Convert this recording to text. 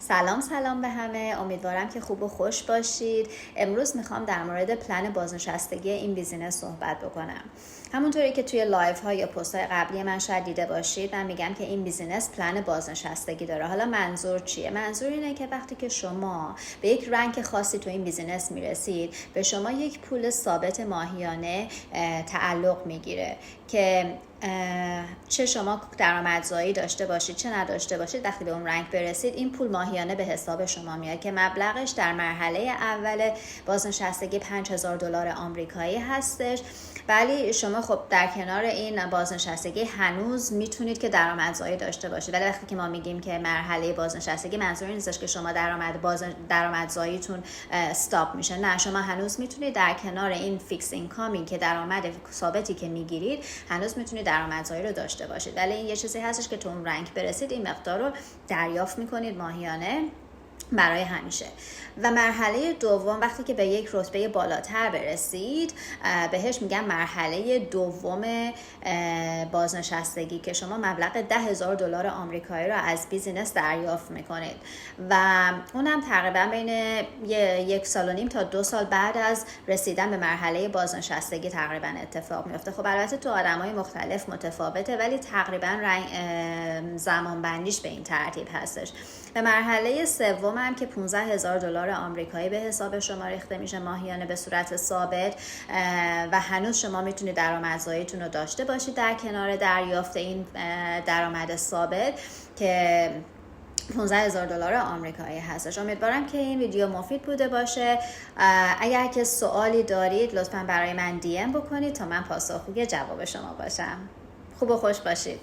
سلام به همه. امیدوارم که خوب و خوش باشید. امروز میخوام در مورد پلن بازنشستگی این بیزینس صحبت بکنم. همونطوری که توی لایف ها یا پست های قبلی من شاید دیده باشید، من میگم که این بیزینس پلن بازنشستگی داره. حالا منظور چیه؟ منظور اینه که وقتی که شما به یک رنک خاصی تو این بیزینس میرسید، به شما یک پول ثابت ماهیانه تعلق میگیره که چه شما درآمدزایی داشته باشید چه نداشته باشید، وقتی به اون رنگ برسید این پول ماهیانه به حساب شما میاد که مبلغش در مرحله اول بازنشستگی $5000 آمریکایی هستش. ولی شما خب در کنار این بازنشستگی هنوز میتونید که درآمدزایی داشته باشید. ولی وقتی که ما میگیم که مرحله بازنشستگی، منظور نیستش که شما درآمدزاییتون استاپ میشه. نه، شما هنوز میتونید در کنار این فیکس اینکامی که درآمد ثابتی که میگیرید، هنوز میتونید درآمدزایی رو داشته باشید. ولی این یه چیزی هستش که تو اون رنگ برسید این مقدار رو دریافت میکنید ماهیانه برای همیشه. و مرحله دوم، وقتی که به یک رتبه بالاتر برسید، بهش میگن مرحله دوم بازنشستگی که شما مبلغ $10,000 آمریکایی رو از بیزینس دریافت میکنید و اونم تقریبا بین 1.5 سال تا 2 سال بعد از رسیدن به مرحله بازنشستگی تقریبا اتفاق میفته. خب البته تو آدمای مختلف متفاوته، ولی تقریبا زمان بندیش به این ترتیب هستش. به مرحله سوم هم که $15,000 آمریکایی به حساب شما ریخته میشه ماهیانه به صورت ثابت و هنوز شما میتونید درآمدزاییتون رو داشته باشید در کنار دریافت این درآمد ثابت که $15,000 آمریکایی هستش. امیدوارم که این ویدیو مفید بوده باشه. اگر که سوالی دارید لطفاً برای من DM بکنید تا من پاسخگوی جواب شما باشم. خوب و خوش باشید.